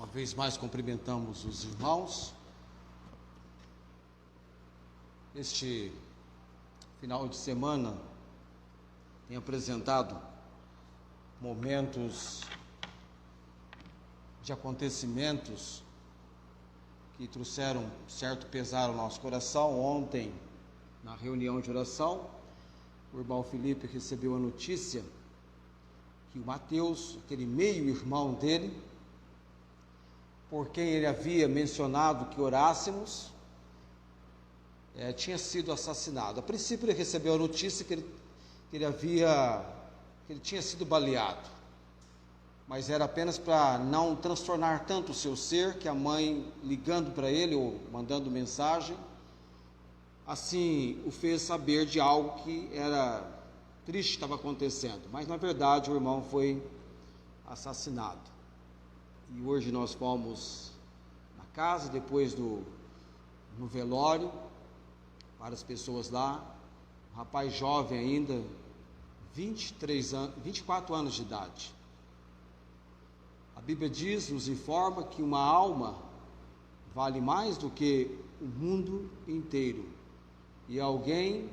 Uma vez mais cumprimentamos os irmãos. Este final de semana tem apresentado momentos de acontecimentos que trouxeram certo pesar ao nosso coração. Ontem, na reunião de oração, o irmão Felipe recebeu a notícia que o Mateus, aquele meio-irmão dele, por quem ele havia mencionado que orássemos, tinha sido assassinado. A princípio ele recebeu a notícia que ele tinha sido baleado, mas era apenas para não transtornar tanto o seu ser, que a mãe, ligando para ele ou mandando mensagem, assim o fez saber de algo que era triste, estava acontecendo. Mas na verdade o irmão foi assassinado. E hoje nós fomos na casa, depois no velório, várias pessoas lá, um rapaz jovem ainda, 24 anos de idade. A Bíblia nos informa que uma alma vale mais do que o mundo inteiro. E alguém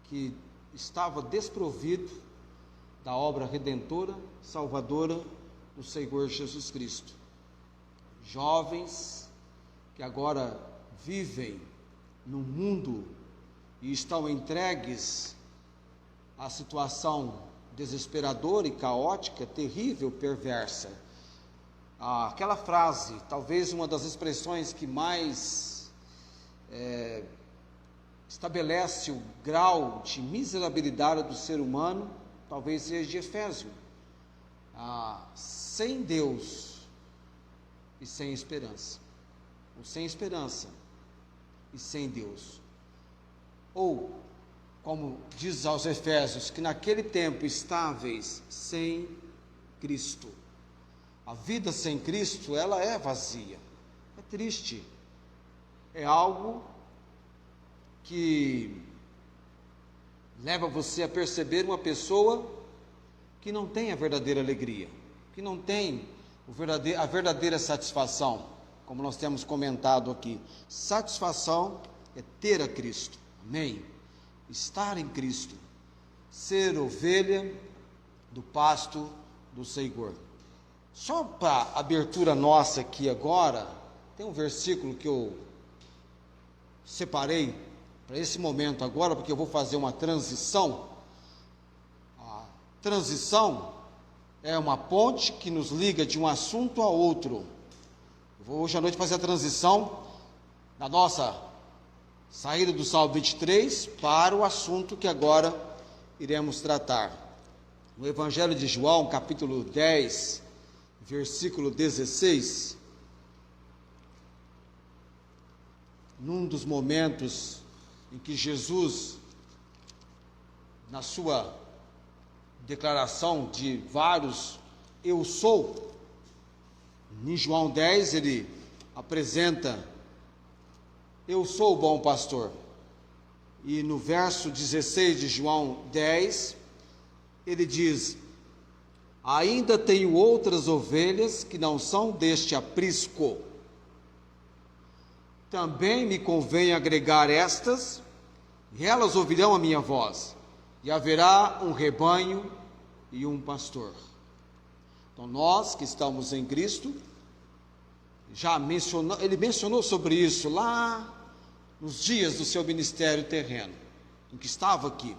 que estava desprovido da obra redentora, salvadora do Senhor Jesus Cristo. Jovens que agora vivem no mundo e estão entregues à situação desesperadora e caótica, terrível, perversa. Aquela frase, talvez uma das expressões que mais estabelece o grau de miserabilidade do ser humano, talvez seja de Efésios. Sem Deus e sem esperança, ou sem esperança e sem Deus, ou como diz aos Efésios, que naquele tempo estáveis sem Cristo. A vida sem Cristo, ela é vazia, é triste, é algo que leva você a perceber uma pessoa que não tem a verdadeira alegria, que não tem a verdadeira satisfação, como nós temos comentado aqui. Satisfação é ter a Cristo, amém? Estar em Cristo, ser ovelha do pasto do Senhor. Só para abertura nossa aqui agora, tem um versículo que eu separei para esse momento agora, porque eu vou fazer uma transição. Transição é uma ponte que nos liga de um assunto a outro. Eu vou hoje à noite fazer a transição da nossa saída do Salmo 23 para o assunto que agora iremos tratar. No Evangelho de João, capítulo 10, versículo 16, num dos momentos em que Jesus, na sua declaração de vários eu sou, em João 10 ele apresenta eu sou o bom pastor, e no verso 16 de João 10 ele diz: ainda tenho outras ovelhas que não são deste aprisco, também me convém agregar estas, e elas ouvirão a minha voz, e haverá um rebanho e um pastor. Então nós que estamos em Cristo, ele mencionou sobre isso lá nos dias do seu ministério terreno, em que estava aqui.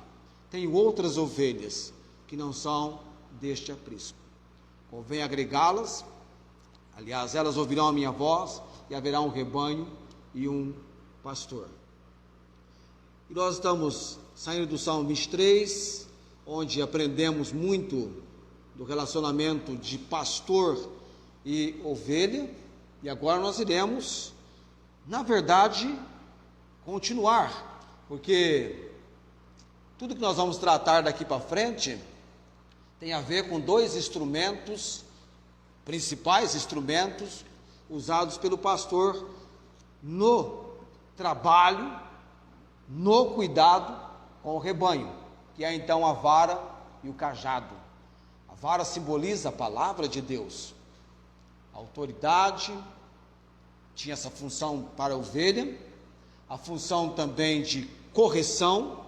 Tenho outras ovelhas que não são deste aprisco, convém agregá-las, aliás, elas ouvirão a minha voz, e haverá um rebanho e um pastor. E nós estamos saindo do Salmo 23, onde aprendemos muito do relacionamento de pastor e ovelha, e agora nós iremos, na verdade, continuar, porque tudo que nós vamos tratar daqui para frente tem a ver com dois instrumentos, principais instrumentos, usados pelo pastor no trabalho, no cuidado com o rebanho, que é então a vara e o cajado. A vara simboliza a palavra de Deus, a autoridade, tinha essa função para a ovelha, a função também de correção,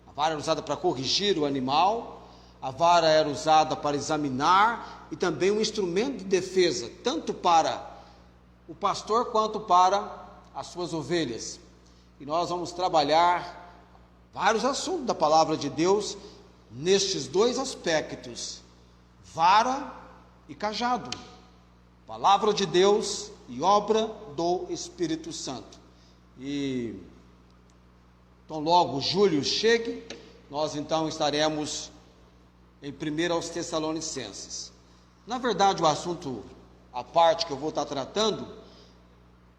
a vara era usada para corrigir o animal, a vara era usada para examinar e também um instrumento de defesa, tanto para o pastor quanto para as suas ovelhas. E nós vamos trabalhar vários assuntos da palavra de Deus nestes dois aspectos, vara e cajado, palavra de Deus e obra do Espírito Santo. E então logo julho chegue, nós então estaremos em 1 aos Tessalonicenses. Na verdade, o assunto, a parte que eu vou estar tratando,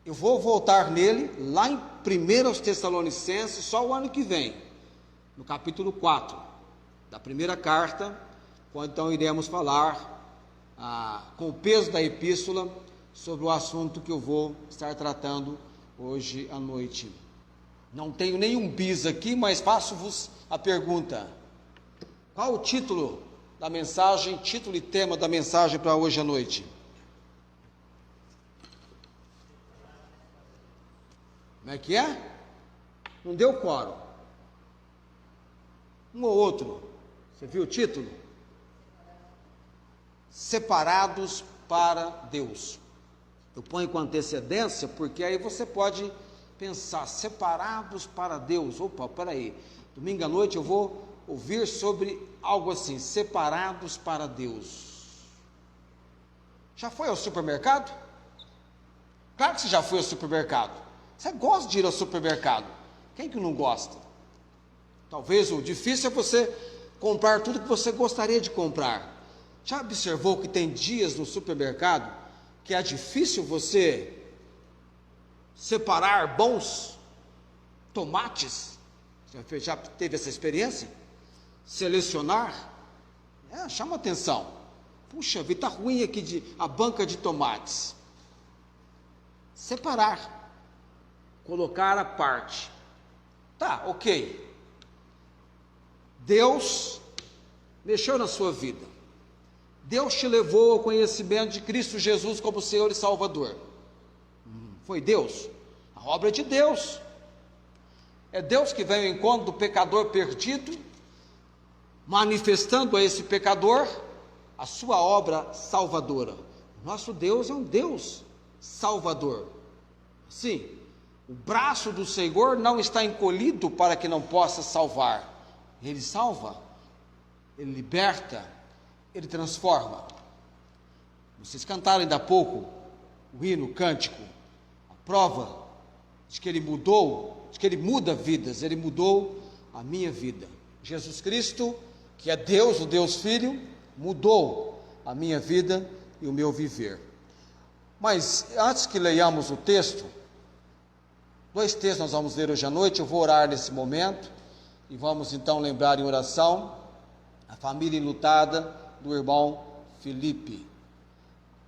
eu vou voltar nele lá em 1 aos Tessalonicenses só o ano que vem, no capítulo 4 da primeira carta, quando então iremos falar com o peso da epístola sobre o assunto que eu vou estar tratando hoje à noite. Não tenho nenhum bis aqui, mas faço-vos a pergunta: qual o título da mensagem, título e tema da mensagem para hoje à noite? Como é que é? Não deu quórum. Um ou outro. Você viu o título? Separados para Deus. Eu ponho com antecedência, porque aí você pode pensar, separados para Deus. Opa, peraí, domingo à noite eu vou ouvir sobre algo assim, separados para Deus. Já foi ao supermercado? Claro que você já foi ao supermercado. Você gosta de ir ao supermercado. Quem que não gosta? Talvez o difícil é você comprar tudo que você gostaria de comprar. Já observou que tem dias no supermercado que é difícil você separar bons tomates? Já teve essa experiência? Selecionar? Chama atenção. Puxa vida, está ruim aqui a banca de tomates. Separar. Colocar à parte. Tá, ok. Deus mexeu na sua vida. Deus te levou ao conhecimento de Cristo Jesus como Senhor e Salvador. Foi Deus. A obra é de Deus. É Deus que vem ao encontro do pecador perdido, manifestando a esse pecador a sua obra salvadora. Nosso Deus é um Deus salvador. Sim, o braço do Senhor não está encolhido para que não possa salvar. Ele salva, Ele liberta, Ele transforma. Vocês cantaram ainda há pouco o hino, o cântico, a prova de que Ele mudou, de que Ele muda vidas. Ele mudou a minha vida. Jesus Cristo, que é Deus, o Deus Filho, mudou a minha vida e o meu viver. Mas antes que leiamos o texto, 2 textos nós vamos ler hoje à noite. Eu vou orar nesse momento e vamos então lembrar em oração a família enlutada do irmão Felipe.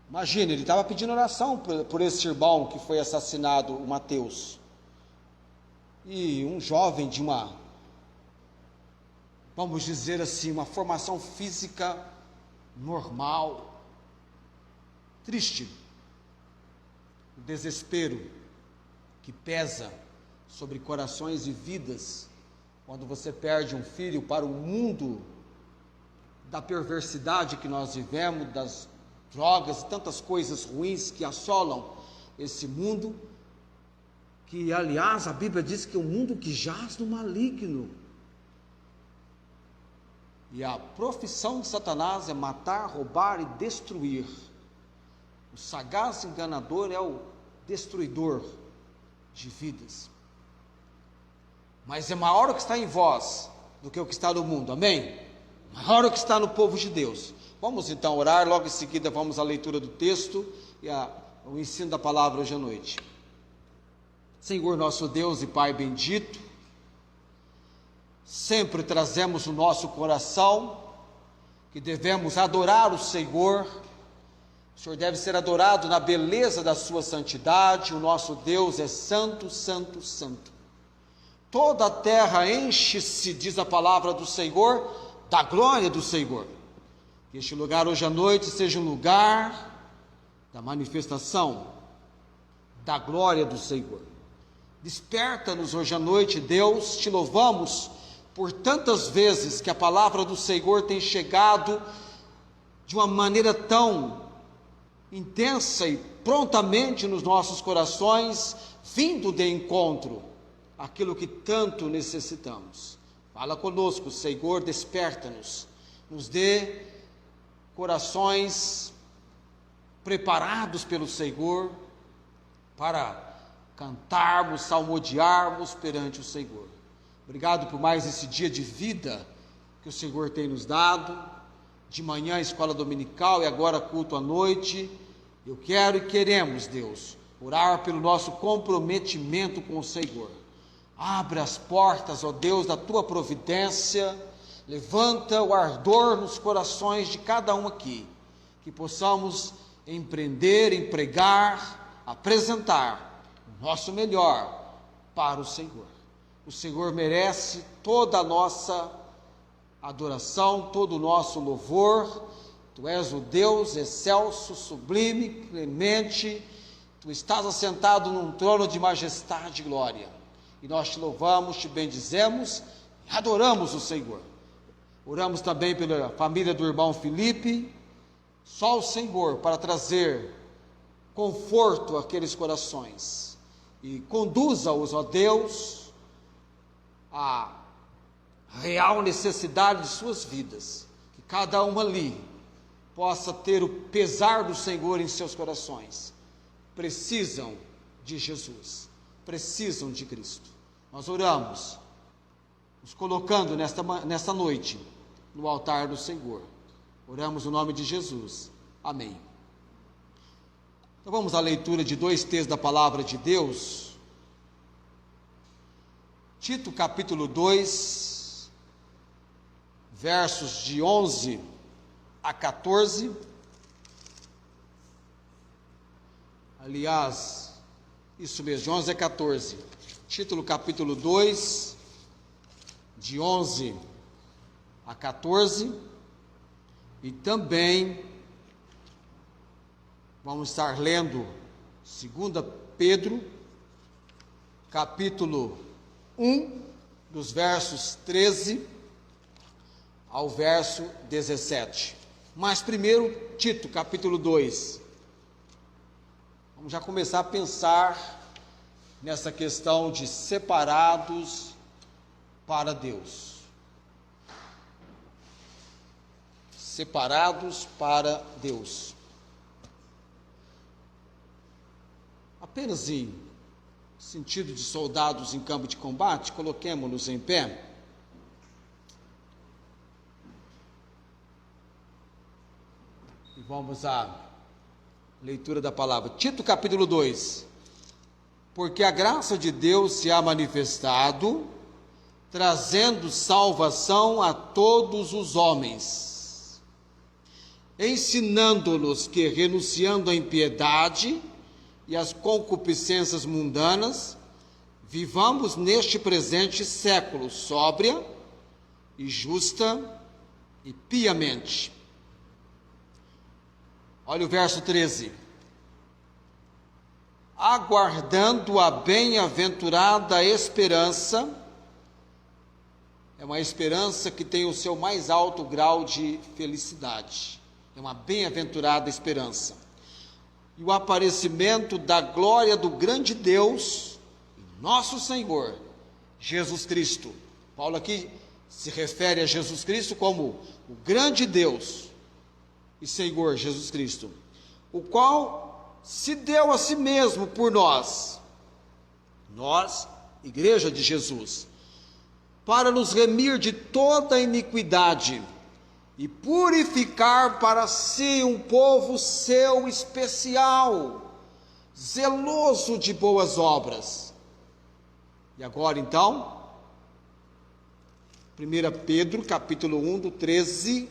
Imagine, ele estava pedindo oração por esse irmão que foi assassinado, o Mateus. E um jovem de uma, vamos dizer assim, uma formação física normal. Triste. O desespero que pesa sobre corações e vidas quando você perde um filho para o mundo da perversidade que nós vivemos, das drogas e tantas coisas ruins que assolam esse mundo, que aliás a Bíblia diz que é um mundo que jaz no maligno. E a profissão de Satanás é matar, roubar e destruir. O sagaz enganador é o destruidor de vidas. Mas é maior o que está em vós do que o que está no mundo, amém? Maior o que está no povo de Deus. Vamos então orar, logo em seguida vamos à leitura do texto e ao ensino da palavra hoje à noite. Senhor nosso Deus e Pai bendito, sempre trazemos no nosso coração que devemos adorar o Senhor. O Senhor deve ser adorado na beleza da sua santidade. O nosso Deus é santo, santo, santo. Toda a terra enche-se, diz a palavra do Senhor, da glória do Senhor. Que este lugar hoje à noite seja um lugar da manifestação da glória do Senhor. Desperta-nos hoje à noite, Deus, te louvamos por tantas vezes que a palavra do Senhor tem chegado de uma maneira tão intensa e prontamente nos nossos corações, vindo de encontro àquilo que tanto necessitamos. Fala conosco, Senhor, desperta-nos, nos dê corações preparados pelo Senhor para cantarmos, salmodiarmos perante o Senhor. Obrigado por mais esse dia de vida que o Senhor tem nos dado, de manhã escola dominical e agora culto à noite. Eu quero e queremos, Deus, orar pelo nosso comprometimento com o Senhor. Abre as portas, ó Deus, da tua providência, levanta o ardor nos corações de cada um aqui, que possamos empreender, empregar, apresentar o nosso melhor para o Senhor. O Senhor merece toda a nossa adoração, todo o nosso louvor. Tu és o Deus excelso, sublime, clemente. Tu estás assentado num trono de majestade e glória. E nós te louvamos, te bendizemos e adoramos o Senhor. Oramos também pela família do irmão Felipe. Só o Senhor para trazer conforto àqueles corações. E conduza-os, ó Deus, à real necessidade de suas vidas. Que cada um ali possa ter o pesar do Senhor em seus corações. Precisam de Jesus, precisam de Cristo. Nós oramos, nos colocando nesta noite no altar do Senhor. Oramos no nome de Jesus. Amém. Então vamos à leitura de 2 textos da palavra de Deus. Tito capítulo 2, versos de 11 a 14. Aliás, isso mesmo, de 11 a 14. Tito capítulo 2, de 11 a 14. E também vamos estar lendo 2 Pedro, capítulo 1, dos versos 13 ao verso 17. Mas primeiro, Tito, capítulo 2. Vamos já começar a pensar nessa questão de separados para Deus. Separados para Deus. Apenas em sentido de soldados em campo de combate, coloquemo-nos em pé. E vamos à leitura da palavra. Tito capítulo 2. Porque a graça de Deus se há manifestado, trazendo salvação a todos os homens, ensinando-nos que, renunciando à impiedade e às concupiscências mundanas, vivamos neste presente século sóbria e justa e piamente. Olha o verso 13. Aguardando a bem-aventurada esperança, é uma esperança que tem o seu mais alto grau de felicidade, é uma bem-aventurada esperança, e o aparecimento da glória do grande Deus, nosso Senhor, Jesus Cristo. Paulo aqui se refere a Jesus Cristo como o grande Deus e Senhor Jesus Cristo, o qual se deu a si mesmo por nós, igreja de Jesus, para nos remir de toda iniquidade e purificar para si um povo seu especial, zeloso de boas obras. E agora então, 1 Pedro capítulo 1, do 13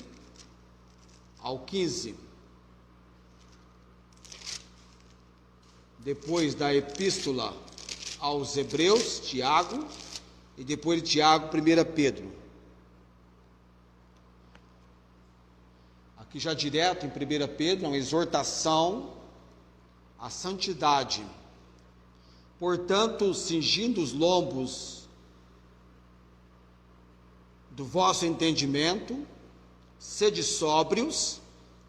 ao 15. Depois da epístola aos Hebreus, Tiago, e depois de Tiago, 1 Pedro. Aqui já direto em 1 Pedro, uma exortação a santidade. Portanto, cingindo os lombos do vosso entendimento, sede sóbrios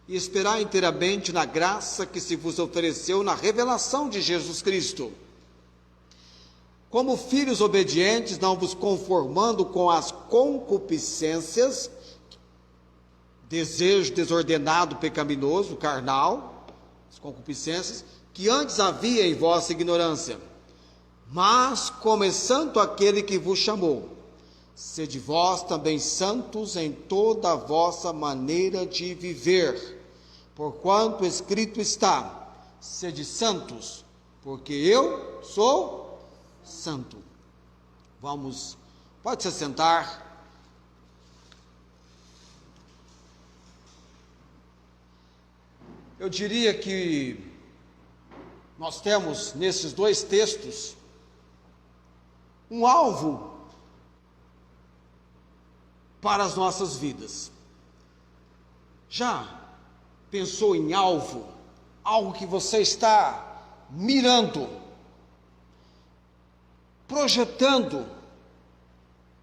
e esperai inteiramente na graça que se vos ofereceu na revelação de Jesus Cristo. Como filhos obedientes, não vos conformando com as concupiscências, desejo desordenado, pecaminoso, carnal, as concupiscências, que antes havia em vossa ignorância. Mas, como é santo aquele que vos chamou, sede vós também santos em toda a vossa maneira de viver, porquanto escrito está: sede santos, porque eu sou santo. Pode se sentar. Eu diria que nós temos nesses dois textos um alvo para as nossas vidas. Já pensou em alvo? Algo que você está mirando, projetando,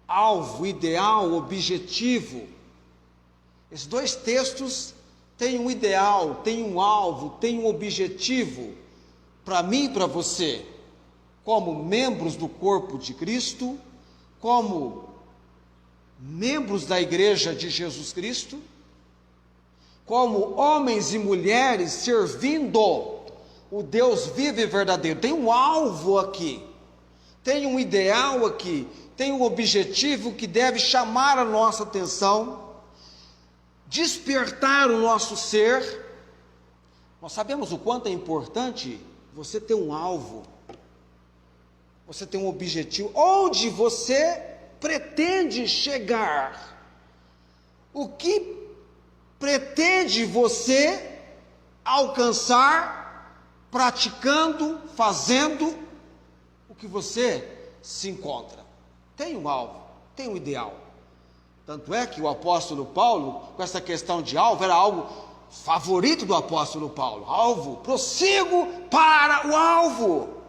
alvo, ideal, objetivo. Esses dois textos têm um ideal, têm um alvo, têm um objetivo para mim e para você, como membros do corpo de Cristo, como membros da Igreja de Jesus Cristo, como homens e mulheres servindo o Deus vivo e verdadeiro. Tem um alvo aqui, tem um ideal aqui, tem um objetivo que deve chamar a nossa atenção, despertar o nosso ser. Nós sabemos o quanto é importante você ter um alvo, você ter um objetivo, onde você pretende chegar, o que pretende você alcançar, praticando, fazendo o que você se encontra. Tem um alvo, tem um ideal. Tanto é que o apóstolo Paulo, com essa questão de alvo, era algo favorito do apóstolo Paulo. Alvo, prossigo para o alvo.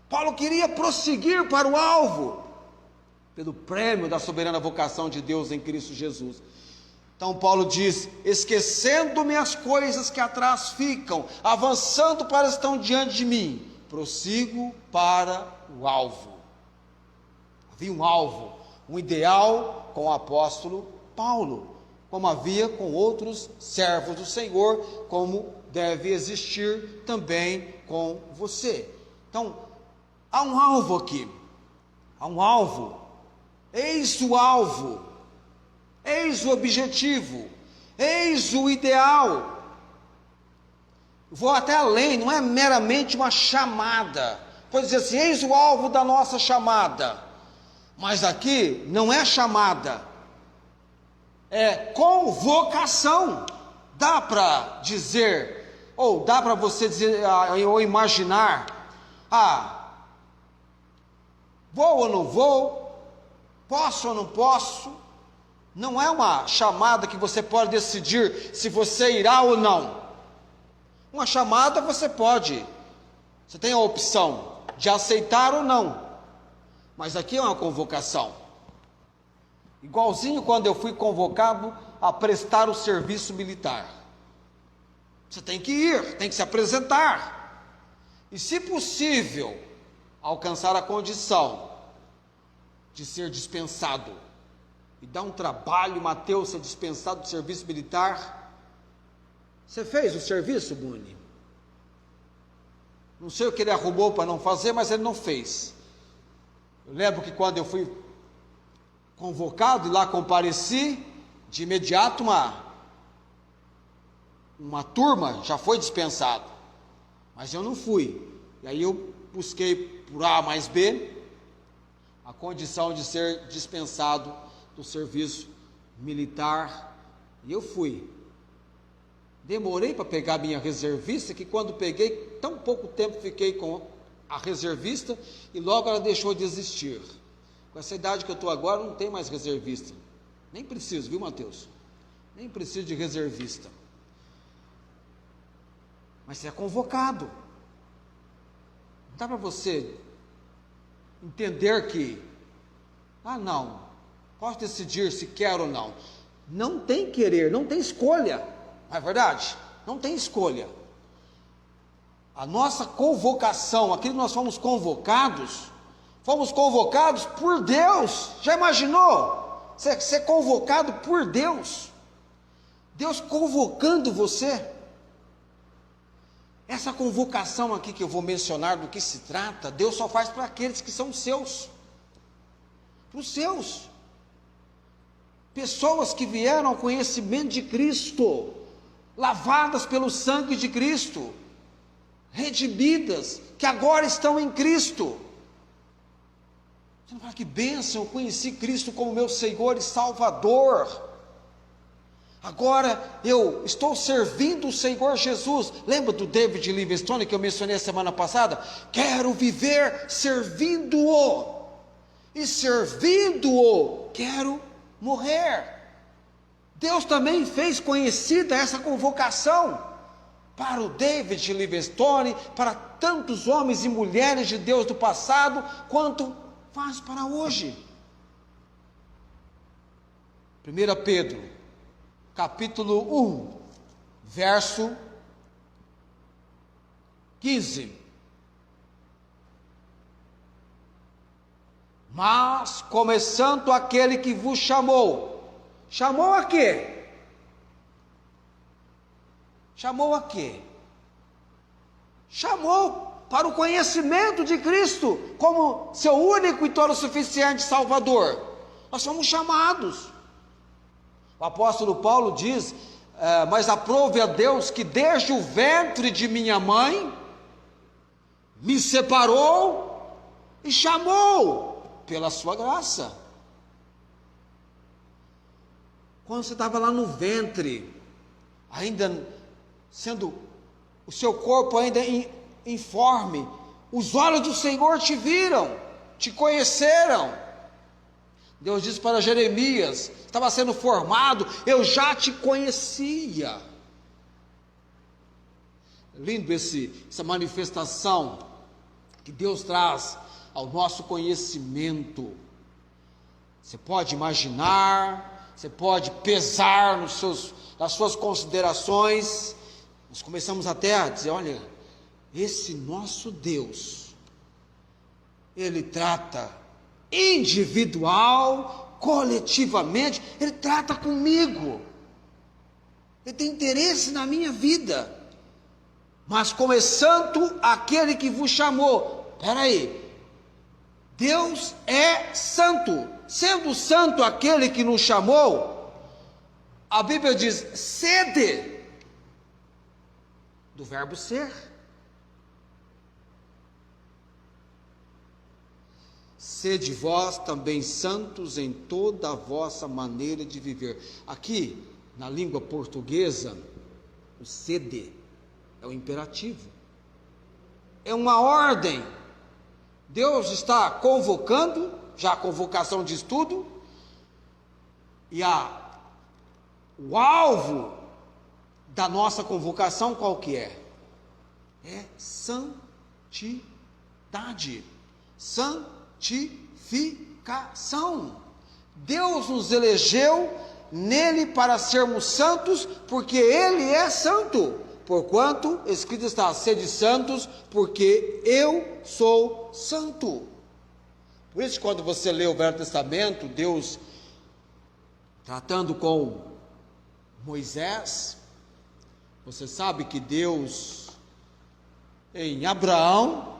Paulo queria prosseguir para o alvo, pelo prêmio da soberana vocação de Deus em Cristo Jesus. Então Paulo diz: esquecendo-me as coisas que atrás ficam, avançando para estão diante de mim, prossigo para o alvo. Havia um alvo, um ideal com o apóstolo Paulo, como havia com outros servos do Senhor, como deve existir também com você. Então, há um alvo aqui, há um alvo, eis o alvo, eis o objetivo, eis o ideal. Vou até além, não é meramente uma chamada, pode dizer assim, eis o alvo da nossa chamada, mas aqui não é chamada, é convocação. Dá para dizer, ou dá para você dizer, ou imaginar, vou ou não vou, posso ou não posso. Não é uma chamada que você pode decidir se você irá ou não. Uma chamada você tem a opção de aceitar ou não, mas aqui é uma convocação. Igualzinho quando eu fui convocado a prestar o serviço militar. Você tem que ir, tem que se apresentar. E, se possível, alcançar a condição de ser dispensado. E dá um trabalho, Mateus, ser dispensado do serviço militar. Você fez o serviço, Buni? Não sei o que ele arrumou para não fazer, mas ele não fez. Eu lembro que quando eu fui convocado e lá compareci, de imediato uma turma já foi dispensado, mas eu não fui. E aí eu busquei por A mais B a condição de ser dispensado do serviço militar, e eu fui. Demorei para pegar minha reservista, que quando peguei, tão pouco tempo fiquei com a reservista, e logo ela deixou de existir. Com essa idade que eu estou agora, não tem mais reservista. Nem preciso, viu, Mateus? Nem preciso de reservista. Mas você é convocado. Dá para você entender que, não, posso decidir se quero ou não. Não tem querer, não tem escolha, não é verdade? Não tem escolha. A nossa convocação, aquilo que nós fomos convocados por Deus. Já imaginou? Ser convocado por Deus. Deus convocando você. Essa convocação aqui que eu vou mencionar, do que se trata, Deus só faz para aqueles que são seus. Para os seus. Pessoas que vieram ao conhecimento de Cristo, lavadas pelo sangue de Cristo, redimidas, que agora estão em Cristo. Você não fala, que bênção, eu conheci Cristo como meu Senhor e Salvador. Agora eu estou servindo o Senhor Jesus. Lembra do David Livingstone que eu mencionei a semana passada? Quero viver servindo-o. E servindo-o, quero morrer. Deus também fez conhecida essa convocação para o David Livingstone, para tantos homens e mulheres de Deus do passado, quanto faz para hoje. 1 Pedro capítulo 1, verso 15. Mas, começando aquele que vos chamou a quê? Chamou a quê? Chamou para o conhecimento de Cristo, como seu único e todo suficiente Salvador. Nós somos chamados. O apóstolo Paulo diz, mas aprove a Deus que desde o ventre de minha mãe, me separou e chamou pela sua graça. Quando você estava lá no ventre, ainda sendo o seu corpo ainda informe, os olhos do Senhor te viram, te conheceram. Deus disse para Jeremias, estava sendo formado, eu já te conhecia. Lindo essa manifestação que Deus traz ao nosso conhecimento. Você pode imaginar, você pode pesar nas suas considerações. Nós começamos até a dizer, olha, esse nosso Deus, Ele trata individual, coletivamente, Ele trata comigo, Ele tem interesse na minha vida. Mas começando aquele que vos chamou, peraí, Deus é santo, sendo santo aquele que nos chamou, a Bíblia diz, sede, do verbo ser. Sede vós também santos em toda a vossa maneira de viver. Aqui, na língua portuguesa, o sede é o imperativo. É uma ordem. Deus está convocando, já a convocação diz tudo, e o alvo da nossa convocação qual que é? É santidade. Santificação. Deus nos elegeu nele para sermos santos, porque Ele é santo. Porquanto, escrito está, sede santos, porque eu sou santo. Por isso, quando você lê o Velho Testamento, Deus tratando com Moisés, você sabe que Deus, em Abraão,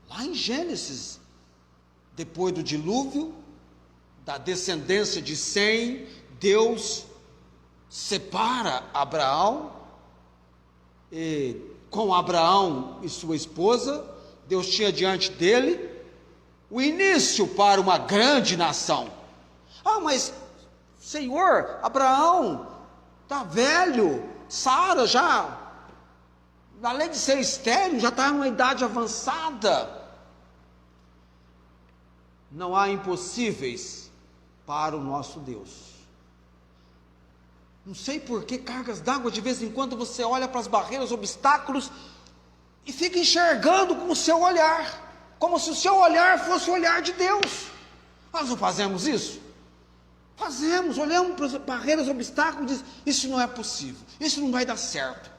lá em Gênesis, depois do dilúvio, da descendência de Sem, Deus separa Abraão, e com Abraão e sua esposa, Deus tinha diante dele o início para uma grande nação. Mas Senhor, Abraão está velho, Sara já, além de ser estéril, já está numa idade avançada. Não há impossíveis para o nosso Deus. Não sei por que cargas d'água, de vez em quando você olha para as barreiras, obstáculos, e fica enxergando com o seu olhar, como se o seu olhar fosse o olhar de Deus. Nós não fazemos isso? Fazemos, olhamos para as barreiras, obstáculos e dizemos, isso não é possível, isso não vai dar certo.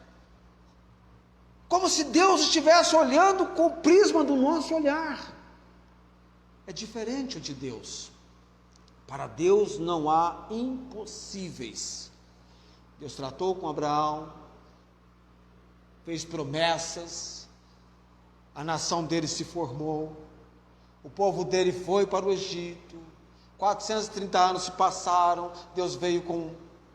Como se Deus estivesse olhando com o prisma do nosso olhar. É diferente o de Deus. Para Deus não há impossíveis. Deus tratou com Abraão, fez promessas, a nação dele se formou, o povo dele foi para o Egito, 430 anos se passaram, Deus veio com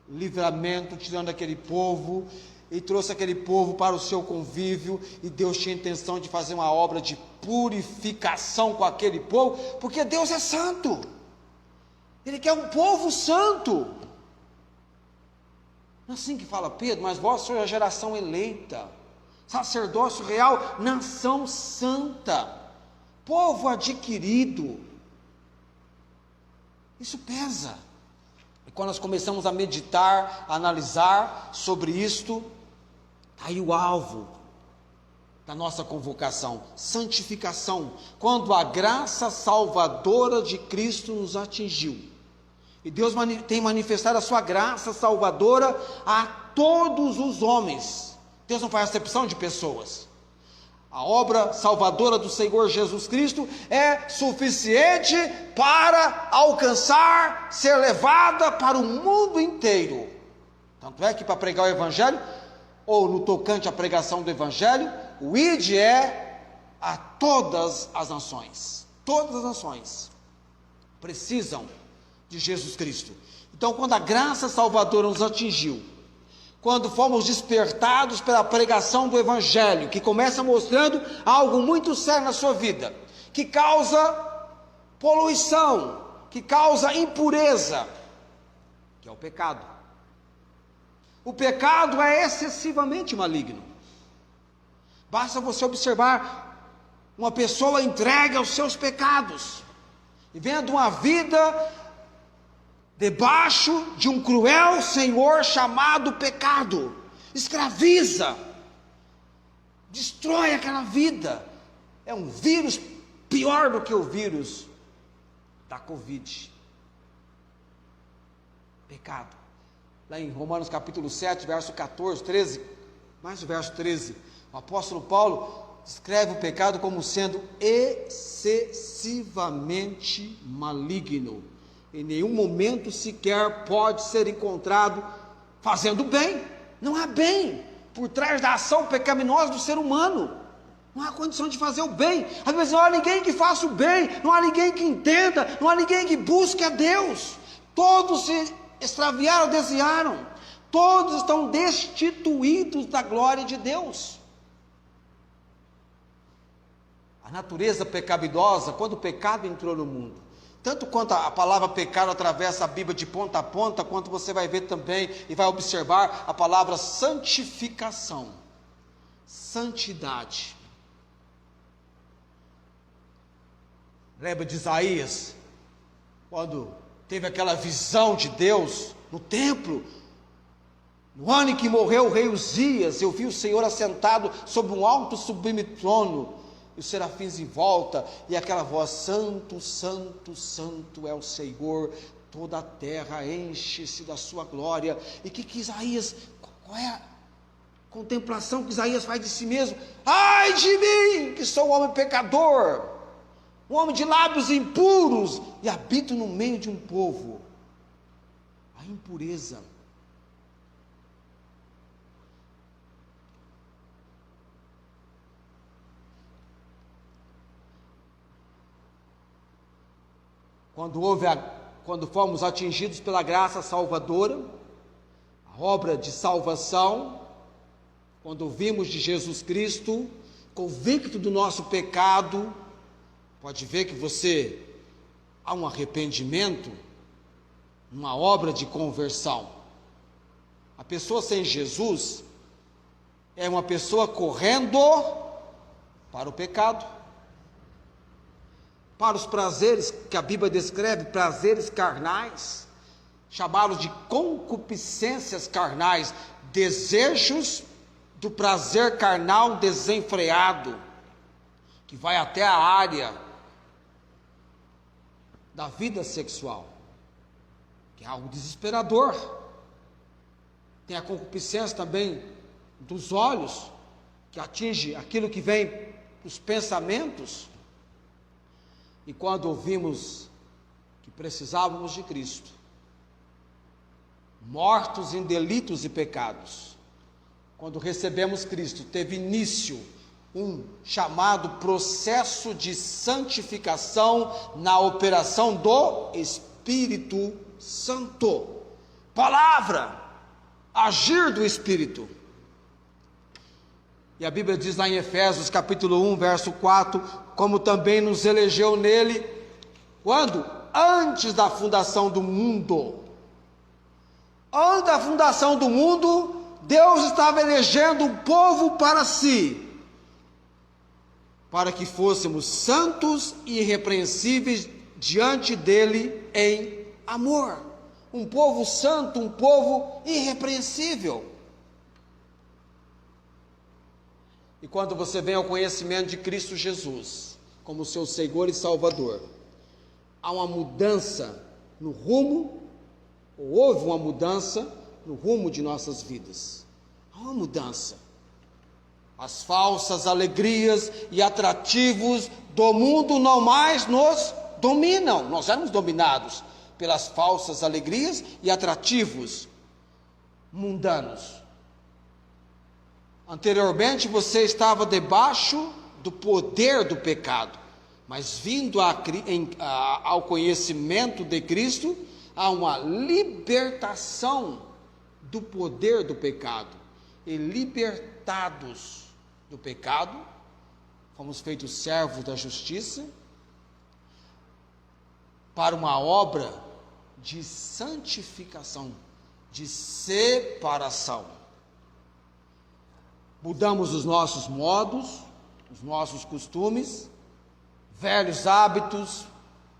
livramento, tirando aquele povo, e trouxe aquele povo para o seu convívio, e Deus tinha intenção de fazer uma obra de purificação com aquele povo, porque Deus é santo, Ele quer um povo santo. Não é assim que fala Pedro, mas vós sois a geração eleita, sacerdócio real, nação santa, povo adquirido. Isso pesa. E quando nós começamos a meditar, a analisar sobre isto, está aí o alvo da nossa convocação, santificação, quando a graça salvadora de Cristo nos atingiu, e Deus tem manifestado a sua graça salvadora a todos os homens. Deus não faz acepção de pessoas. A obra salvadora do Senhor Jesus Cristo é suficiente para alcançar, ser levada para o mundo inteiro. Tanto é que para pregar o Evangelho, ou no tocante à pregação do Evangelho, o id é a todas as nações. Todas as nações precisam de Jesus Cristo. Então, quando a graça salvadora nos atingiu, quando fomos despertados pela pregação do Evangelho, que começa mostrando algo muito sério na sua vida, que causa poluição, que causa impureza, que é o pecado. O pecado é excessivamente maligno. Basta você observar uma pessoa entregue aos seus pecados, vivendo uma vida debaixo de um cruel senhor chamado pecado, escraviza, destrói aquela vida. É um vírus pior do que o vírus da Covid. Pecado. Lá em Romanos capítulo 7, verso 14, 13, mais o verso 13, o apóstolo Paulo descreve o pecado como sendo excessivamente maligno. Em nenhum momento sequer pode ser encontrado fazendo bem. Não há bem por trás da ação pecaminosa do ser humano. Não há condição de fazer o bem. Às vezes não há ninguém que faça o bem, não há ninguém que entenda, não há ninguém que busque a Deus. Todos se extraviaram, desviaram. Todos estão destituídos da glória de Deus. A natureza pecaminosa, quando o pecado entrou no mundo, tanto quanto a palavra pecado atravessa a Bíblia de ponta a ponta, quanto você vai ver também e vai observar a palavra santificação, santidade. Lembra de Isaías, quando teve aquela visão de Deus no templo, no ano em que morreu o rei Uzias, eu vi o Senhor assentado sobre um alto sublime trono, e os serafins em volta, e aquela voz, santo, santo, santo é o Senhor, toda a terra enche-se da sua glória. E que Isaías, qual é a contemplação que Isaías faz de si mesmo? Ai de mim, que sou um homem pecador, um homem de lábios impuros, e habito no meio de um povo. A impureza. Quando fomos atingidos pela graça salvadora, a obra de salvação, quando ouvimos de Jesus Cristo, convicto do nosso pecado, pode ver que há um arrependimento, uma obra de conversão. A pessoa sem Jesus é uma pessoa correndo para o pecado, para os prazeres que a Bíblia descreve, prazeres carnais, chamados de concupiscências carnais, desejos do prazer carnal desenfreado, que vai até a área da vida sexual, que é algo desesperador. Tem a concupiscência também dos olhos, que atinge aquilo que vem dos pensamentos. E quando ouvimos que precisávamos de Cristo, mortos em delitos e pecados, quando recebemos Cristo, teve início um chamado processo de santificação na operação do Espírito Santo. Palavra, agir do Espírito. E a Bíblia diz lá em Efésios capítulo 1, verso 4, como também nos elegeu nele, quando? Antes da fundação do mundo. Antes da fundação do mundo, Deus estava elegendo um povo para si, para que fôssemos santos e irrepreensíveis diante dele em amor. Um povo santo, um povo irrepreensível. E quando você vem ao conhecimento de Cristo Jesus, como seu Senhor e Salvador, há uma mudança no rumo, ou houve uma mudança no rumo de nossas vidas. Há uma mudança. As falsas alegrias e atrativos do mundo não mais nos dominam. Nós éramos dominados pelas falsas alegrias e atrativos mundanos. Anteriormente você estava debaixo do poder do pecado, mas vindo ao conhecimento de Cristo, há uma libertação do poder do pecado. E libertados do pecado, fomos feitos servos da justiça, para uma obra de santificação, de separação. Mudamos os nossos modos, os nossos costumes, velhos hábitos,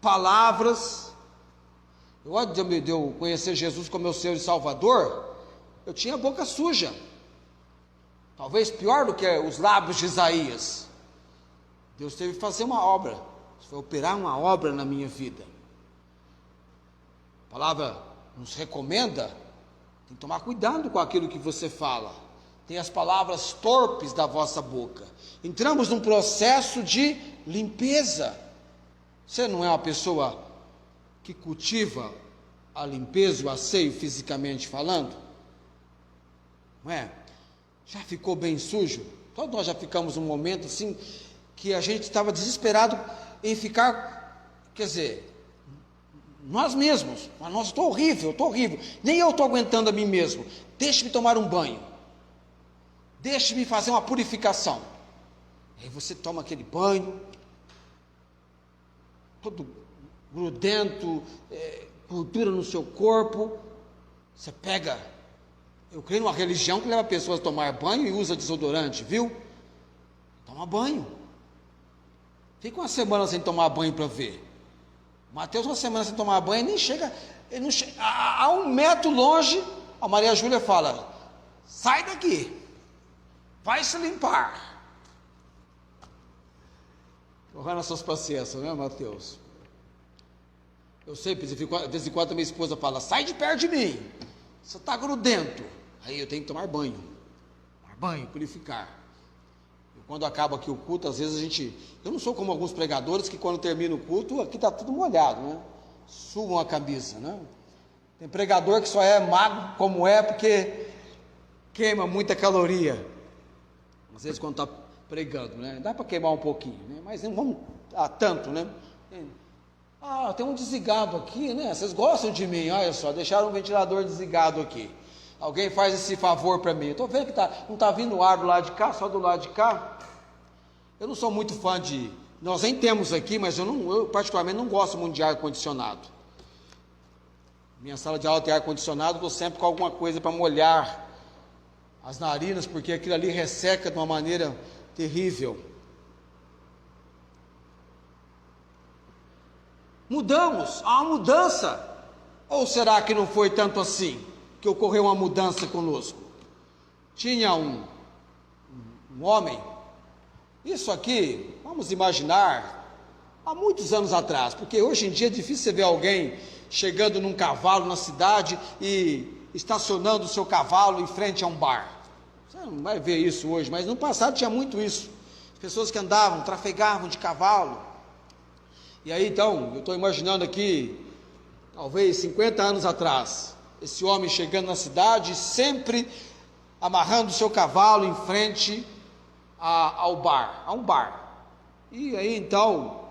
palavras. Antes de eu conhecer Jesus como meu Senhor e Salvador, eu tinha a boca suja. Talvez pior do que os lábios de Isaías. Deus teve que fazer uma obra, foi operar uma obra na minha vida. A palavra nos recomenda, tem que tomar cuidado com aquilo que você fala. Tem as palavras torpes da vossa boca. Entramos num processo de limpeza. Você não é uma pessoa que cultiva a limpeza, o asseio fisicamente falando? Não é? Já ficou bem sujo? Todos nós já ficamos num momento assim, que a gente estava desesperado em ficar, quer dizer, nós mesmos, mas nós, estou horrível, nem eu estou aguentando a mim mesmo, deixe-me tomar um banho, deixe-me fazer uma purificação. Aí você toma aquele banho, todo grudento, gordura no seu corpo, você pega, eu creio numa religião que leva pessoas a tomar banho e usa desodorante, viu? Toma banho. Fica uma semana sem tomar banho para ver. Mateus, uma semana sem tomar banho, nem chega, ele não chega, a 1 metro longe, a Maria Júlia fala, sai daqui, vai se limpar. Honrar as suas paciências, né, Mateus? Eu sei, de vez em quando a minha esposa fala, sai de perto de mim, você está grudento. Aí eu tenho que tomar banho, purificar. E quando acaba aqui o culto, às vezes eu não sou como alguns pregadores que quando termina o culto, aqui está tudo molhado, né? Subam a camisa, né? Tem pregador que só é magro como é porque queima muita caloria. Às vezes quando está pregando, né? Dá para queimar um pouquinho, né? Mas não vamos a tanto, né? Tem um desligado aqui, né? Vocês gostam de mim, olha só, deixaram um ventilador desligado aqui. Alguém faz esse favor para mim. Eu estou vendo que não está vindo ar do lado de cá, só do lado de cá. Eu não sou muito fã de... Nós nem temos aqui, mas eu particularmente não gosto muito de ar-condicionado. Minha sala de aula tem ar-condicionado, vou sempre com alguma coisa para molhar as narinas, porque aquilo ali resseca de uma maneira terrível. Mudamos, há uma mudança. Ou será que não foi tanto assim, que ocorreu uma mudança conosco? Tinha um um homem. Isso aqui, vamos imaginar, há muitos anos atrás, porque hoje em dia é difícil você ver alguém chegando num cavalo na cidade e estacionando o seu cavalo em frente a um bar. Você não vai ver isso hoje, mas no passado tinha muito isso. As pessoas que andavam, trafegavam de cavalo. E aí então, eu estou imaginando aqui, talvez 50 anos atrás, esse homem chegando na cidade, sempre amarrando o seu cavalo em frente a um bar. E aí então,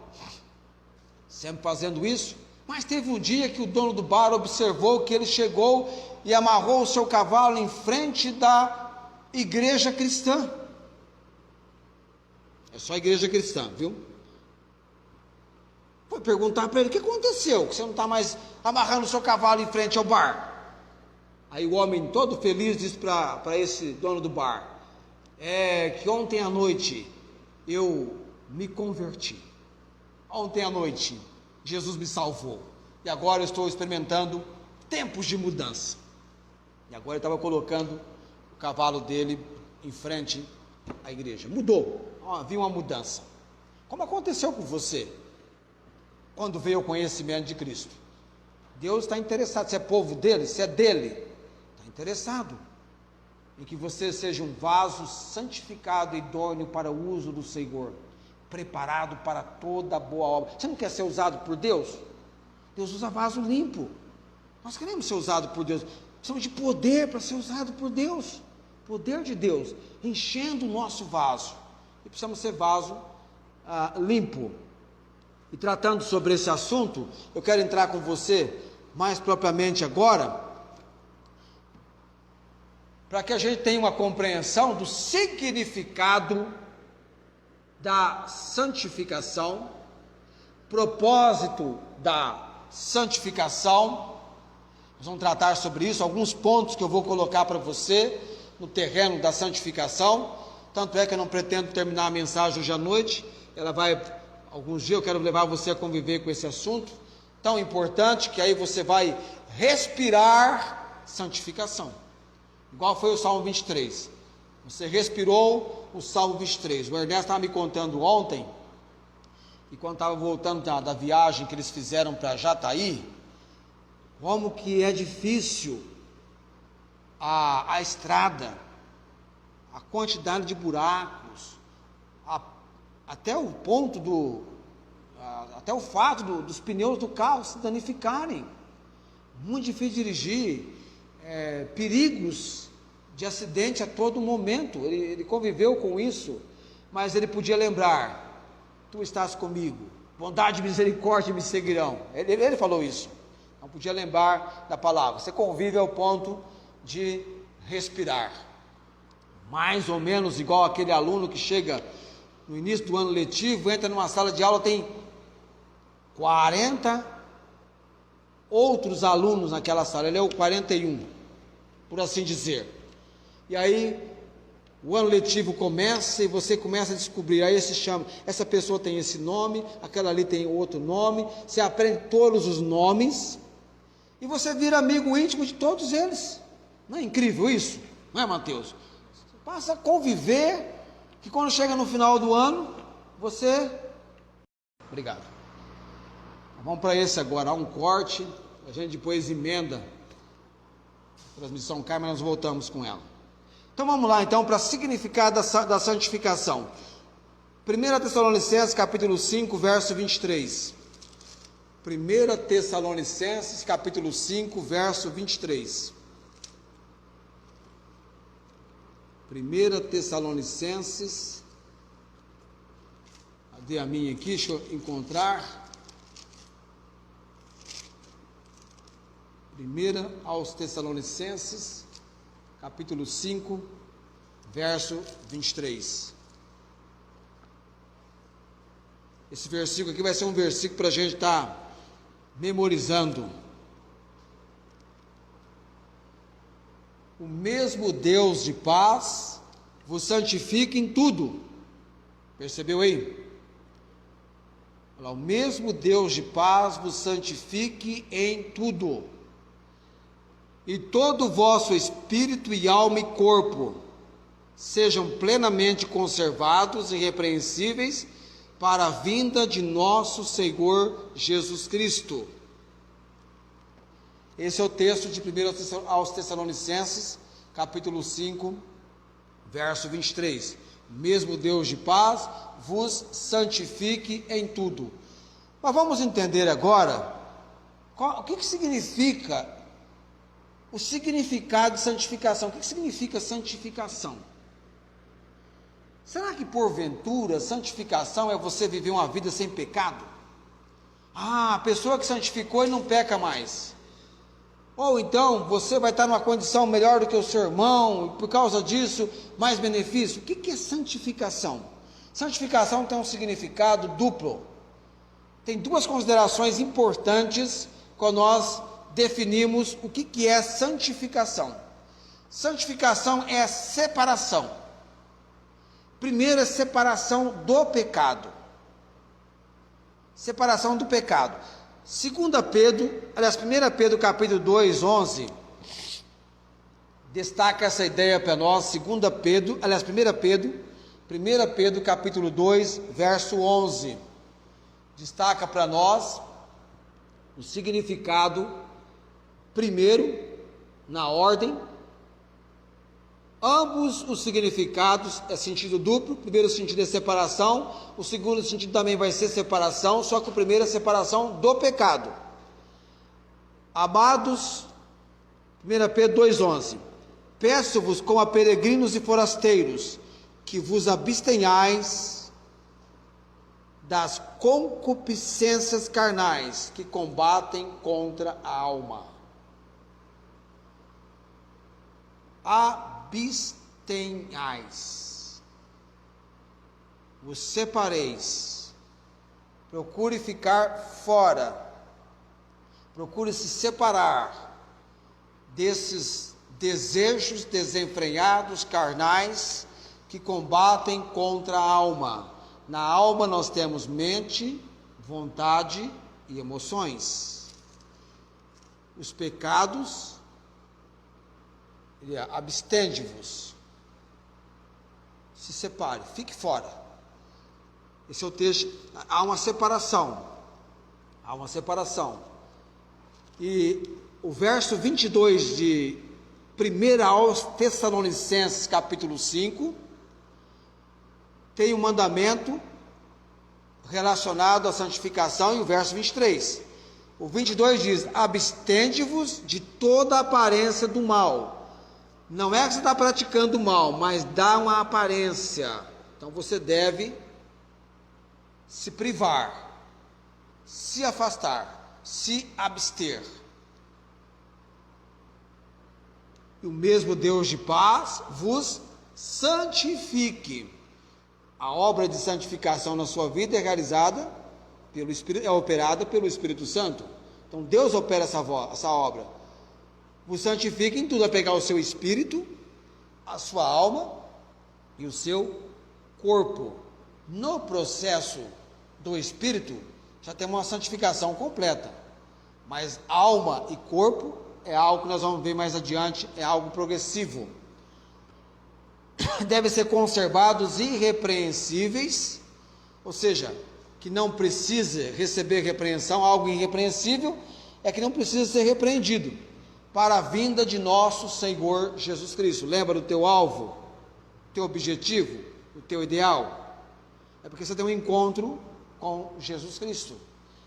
sempre fazendo isso, mas teve um dia que o dono do bar observou que ele chegou e amarrou o seu cavalo em frente da igreja cristã. É só a igreja cristã, viu? Foi perguntar para ele: o que aconteceu? Que você não está mais amarrando o seu cavalo em frente ao bar? Aí o homem, todo feliz, disse para esse dono do bar: é que ontem à noite eu me converti. Ontem à noite Jesus me salvou. E agora eu estou experimentando tempos de mudança. E agora ele estava colocando o cavalo dele em frente à igreja. Mudou, havia uma mudança. Como aconteceu com você quando veio o conhecimento de Cristo? Deus está interessado, se é povo dele, se é dele, está interessado em que você seja um vaso santificado e idôneo para o uso do Senhor, preparado para toda boa obra. Você não quer ser usado por Deus? Deus usa vaso limpo. Nós queremos ser usados por Deus. Precisamos de poder para ser usado por Deus. Poder de Deus, enchendo o nosso vaso. E precisamos ser vaso limpo. E tratando sobre esse assunto, eu quero entrar com você mais propriamente agora, para que a gente tenha uma compreensão do significado da santificação, propósito da santificação. Nós vamos tratar sobre isso, alguns pontos que eu vou colocar para você no terreno da santificação. Tanto é que eu não pretendo terminar a mensagem hoje à noite, alguns dias eu quero levar você a conviver com esse assunto tão importante, que aí você vai respirar santificação, igual foi o Salmo 23. Você respirou o Salmo 23. O Ernesto estava me contando ontem, e quando estava voltando da viagem que eles fizeram para Jataí, como que é difícil a estrada, a quantidade de buracos, até o ponto até o fato dos pneus do carro se danificarem. Muito difícil dirigir, perigos de acidente a todo momento. Ele conviveu com isso, mas ele podia lembrar: tu estás comigo, bondade e misericórdia me seguirão. Ele falou isso. Não podia lembrar da palavra. Você convive ao ponto de respirar. Mais ou menos igual aquele aluno que chega no início do ano letivo, entra numa sala de aula, tem 40 outros alunos naquela sala, ele é o 41, por assim dizer. E aí o ano letivo começa e você começa a descobrir, aí se chama, essa pessoa tem esse nome, aquela ali tem outro nome, você aprende todos os nomes e você vira amigo íntimo de todos eles. Não é incrível isso? Não é, Mateus? Você passa a conviver, que quando chega no final do ano, você... Obrigado. Vamos para esse agora, há um corte, a gente depois emenda, a transmissão cai, mas nós voltamos com ela. Então vamos lá então para o significado da santificação. 1 Tessalonicenses capítulo 5, verso 23. 1 Tessalonicenses capítulo 5, verso 23. 1 Tessalonicenses, cadê a minha aqui? Deixa eu encontrar. 1 aos Tessalonicenses, capítulo 5, verso 23. Esse versículo aqui vai ser um versículo para a gente estar memorizando. O mesmo Deus de paz vos santifique em tudo. Percebeu aí? Olha lá, o mesmo Deus de paz vos santifique em tudo. E todo o vosso espírito e alma e corpo sejam plenamente conservados e irrepreensíveis para a vinda de nosso Senhor Jesus Cristo. Esse é o texto de 1 aos Tessalonicenses, capítulo 5, verso 23. Mesmo Deus de paz vos santifique em tudo. Mas vamos entender agora o que significa o significado de santificação. O que significa santificação? Será que porventura santificação é você viver uma vida sem pecado? A pessoa que santificou e não peca mais. Ou então você vai estar numa condição melhor do que o seu irmão, e por causa disso, mais benefício. O que é santificação? Santificação tem um significado duplo. Tem duas considerações importantes quando nós definimos o que é santificação. Santificação é separação. Primeiro é separação do pecado. Separação do pecado. 1 Pedro capítulo 2, 11, destaca essa ideia para nós. 1 Pedro capítulo 2, verso 11, destaca para nós o significado, primeiro, na ordem. Ambos os significados é sentido duplo. O primeiro sentido é separação, o segundo sentido também vai ser separação, só que o primeiro é separação do pecado. Amados, 1 Pedro 2,11: peço-vos como a peregrinos e forasteiros, que vos abstenhais das concupiscências carnais, que combatem contra a alma. Abstenhais, vos separeis, procure ficar fora, procure se separar desses desejos desenfreados, carnais, que combatem contra a alma. Na alma nós temos mente, vontade e emoções. Os pecados, abstende-vos, se separe, fique fora. Esse é o texto. Há uma separação, e o verso 22 de 1 aos Tessalonicenses capítulo 5, tem um mandamento relacionado à santificação, e o verso 23, o 22 diz: abstende-vos de toda aparência do mal. Não é que você está praticando mal, mas dá uma aparência. Então você deve se privar, se afastar, se abster. E o mesmo Deus de paz vos santifique. A obra de santificação na sua vida é realizada pelo Espírito, é operada pelo Espírito Santo. Então Deus opera essa obra. Vos santifique em tudo, a pegar o seu espírito, a sua alma e o seu corpo. No processo do espírito, já temos uma santificação completa. Mas alma e corpo é algo que nós vamos ver mais adiante, é algo progressivo. Devem ser conservados irrepreensíveis, ou seja, que não precisa receber repreensão. Algo irrepreensível é que não precisa ser repreendido, para a vinda de nosso Senhor Jesus Cristo. Lembra do teu alvo, teu objetivo, o teu ideal? É porque você tem um encontro com Jesus Cristo,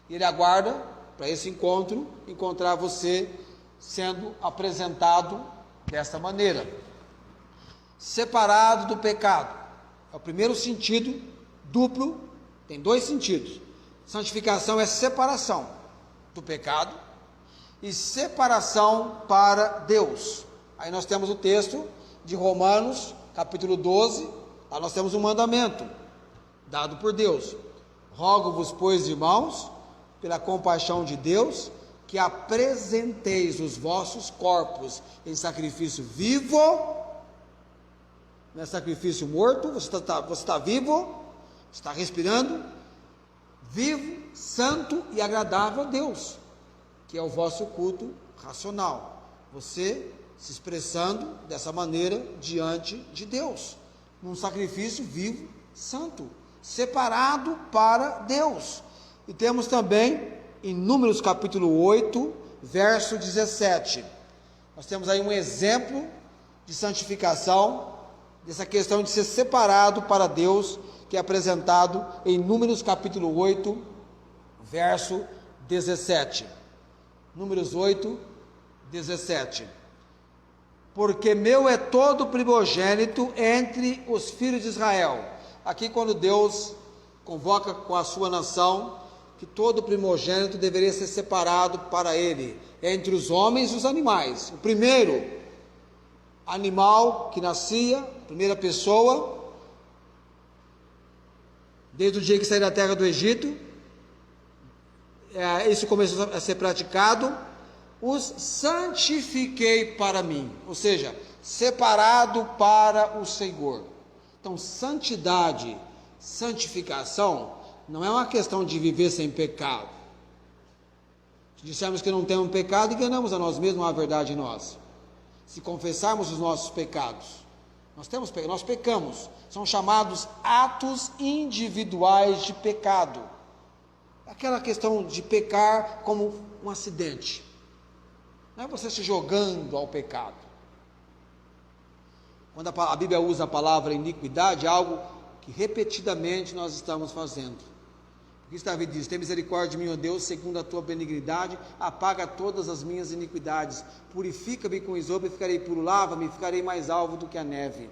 e Ele aguarda para esse encontro, encontrar você sendo apresentado desta maneira, separado do pecado. É o primeiro sentido duplo, tem dois sentidos. Santificação é separação do pecado e separação para Deus. Aí nós temos o texto de Romanos, capítulo 12, lá nós temos um mandamento dado por Deus: rogo-vos, pois, irmãos, pela compaixão de Deus, que apresenteis os vossos corpos em sacrifício vivo. Não é sacrifício morto, você está vivo, está respirando, vivo, santo e agradável a Deus, que é o vosso culto racional. Você se expressando dessa maneira diante de Deus, num sacrifício vivo, santo, separado para Deus. E temos também em Números capítulo 8, verso 17, nós temos aí um exemplo de santificação, dessa questão de ser separado para Deus, que é apresentado em Números capítulo 8, verso 17. Números 8, 17. Porque meu é todo primogênito entre os filhos de Israel. Aqui quando Deus convoca com a sua nação, que todo primogênito deveria ser separado para ele, entre os homens e os animais. O primeiro animal que nascia, primeira pessoa, desde o dia que saiu da terra do Egito, isso começou a ser praticado, os santifiquei para mim, ou seja, separado para o Senhor. Então, santidade, santificação, não é uma questão de viver sem pecado. Se dissermos que não temos pecado, enganamos a nós mesmos, a verdade em nós. Se confessarmos os nossos pecados, nós pecamos, são chamados atos individuais de pecado. Aquela questão de pecar como um acidente, não é você se jogando ao pecado. Quando a Bíblia usa a palavra iniquidade, é algo que repetidamente nós estamos fazendo. Porque Davi diz: tem misericórdia de mim, ó Deus, segundo a tua benignidade, apaga todas as minhas iniquidades, purifica-me com isopo e ficarei puro, lava-me e ficarei mais alvo do que a neve.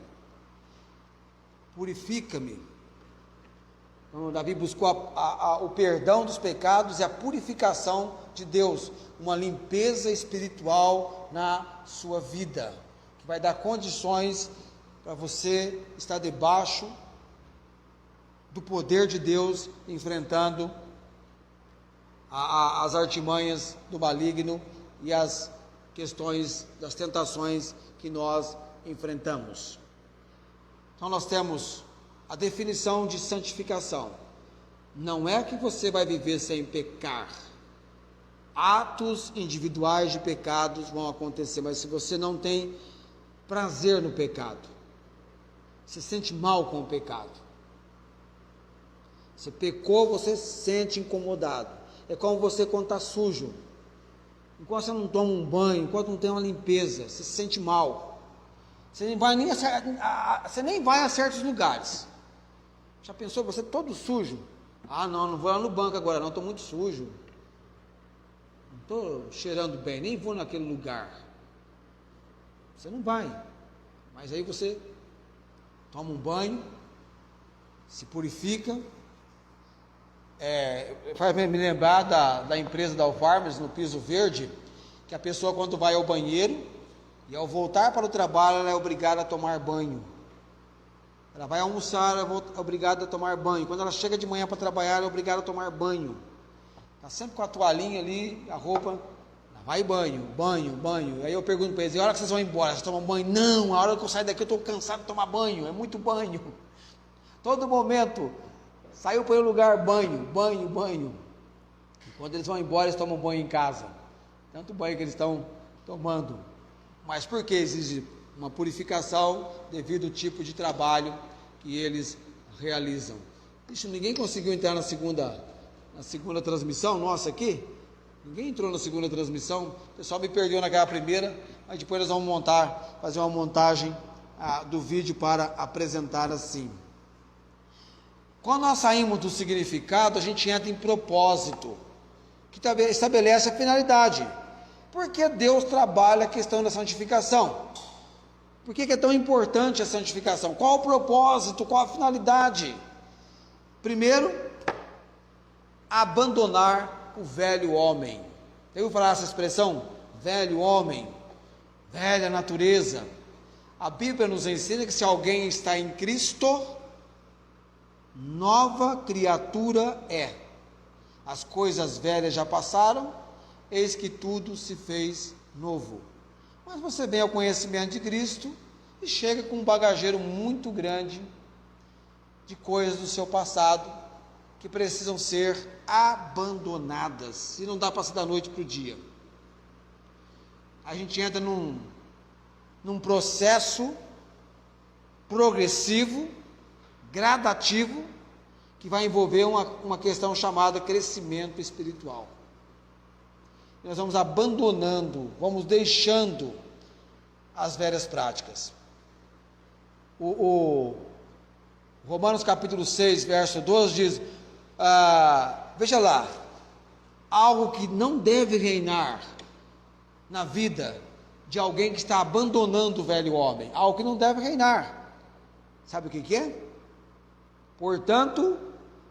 Purifica-me. Então, Davi buscou o perdão dos pecados e a purificação de Deus, uma limpeza espiritual na sua vida, que vai dar condições para você estar debaixo do poder de Deus, enfrentando as artimanhas do maligno e as questões das tentações que nós enfrentamos. Então nós temos a definição de santificação. Não é que você vai viver sem pecar. Atos individuais de pecados vão acontecer, mas se você não tem prazer no pecado, se sente mal com o pecado, você pecou, você se sente incomodado. É como você quando está sujo, enquanto você não toma um banho, enquanto não tem uma limpeza, você se sente mal. Você nem vai a certos lugares. Já pensou, você todo sujo? Não vou lá no banco agora não, estou muito sujo, não estou cheirando bem, nem vou naquele lugar. Você não vai, mas aí você toma um banho, se purifica. Faz me lembrar da empresa da Alfarmes, no Piso Verde, que a pessoa quando vai ao banheiro e ao voltar para o trabalho ela é obrigada a tomar banho. Ela vai almoçar, ela é obrigada a tomar banho. Quando ela chega de manhã para trabalhar, ela é obrigada a tomar banho. Está sempre com a toalhinha ali, a roupa, vai banho. Aí eu pergunto para eles: e a hora que vocês vão embora, vocês tomam banho? Não, a hora que eu saio daqui eu estou cansado de tomar banho, é muito banho. Todo momento, saiu para o lugar, banho. E quando eles vão embora, eles tomam banho em casa. Tanto banho que eles estão tomando. Mas por que exige uma purificação devido ao tipo de trabalho que eles realizam? Isso, ninguém conseguiu entrar na segunda transmissão nossa aqui? Ninguém entrou na segunda transmissão? O pessoal me perdeu naquela primeira, mas depois nós vamos fazer uma montagem do vídeo para apresentar assim. Quando nós saímos do significado, a gente entra em propósito, que estabelece a finalidade. Por que Deus trabalha a questão da santificação? Por que é tão importante a santificação? Qual o propósito? Qual a finalidade? Primeiro, abandonar o velho homem. Já ouviu falar essa expressão? Velho homem, velha natureza. A Bíblia nos ensina que se alguém está em Cristo, nova criatura é. As coisas velhas já passaram, eis que tudo se fez novo. Mas você vem ao conhecimento de Cristo e chega com um bagageiro muito grande de coisas do seu passado que precisam ser abandonadas. E não dá para ser da noite para o dia. A gente entra num processo progressivo, gradativo, que vai envolver uma questão chamada crescimento espiritual. Nós vamos abandonando, vamos deixando as velhas práticas. O Romanos capítulo 6, verso 12 diz, veja lá, algo que não deve reinar na vida de alguém que está abandonando o velho homem, algo que não deve reinar. Sabe o que é? Portanto,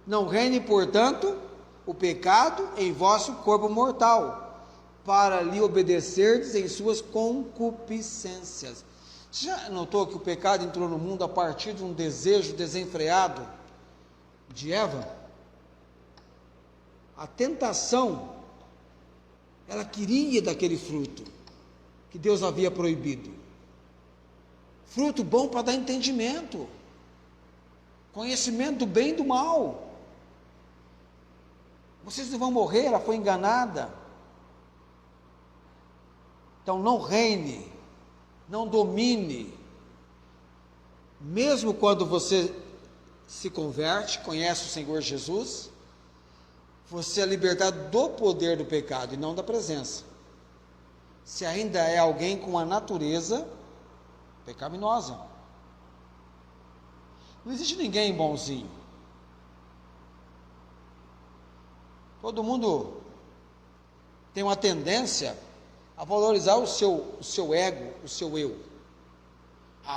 não reine, portanto, o pecado em vosso corpo mortal, para lhe obedecerdes em suas concupiscências. Você já notou que o pecado entrou no mundo a partir de um desejo desenfreado de Eva? A tentação, ela queria daquele fruto que Deus havia proibido. Fruto bom para dar entendimento, conhecimento do bem e do mal. Vocês não vão morrer, ela foi enganada. Então não reine, não domine. Mesmo quando você se converte, conhece o Senhor Jesus, você é libertado do poder do pecado e não da presença. Se ainda é alguém com a natureza pecaminosa. Não existe ninguém bonzinho. Todo mundo tem uma tendência a valorizar o seu ego, o seu eu.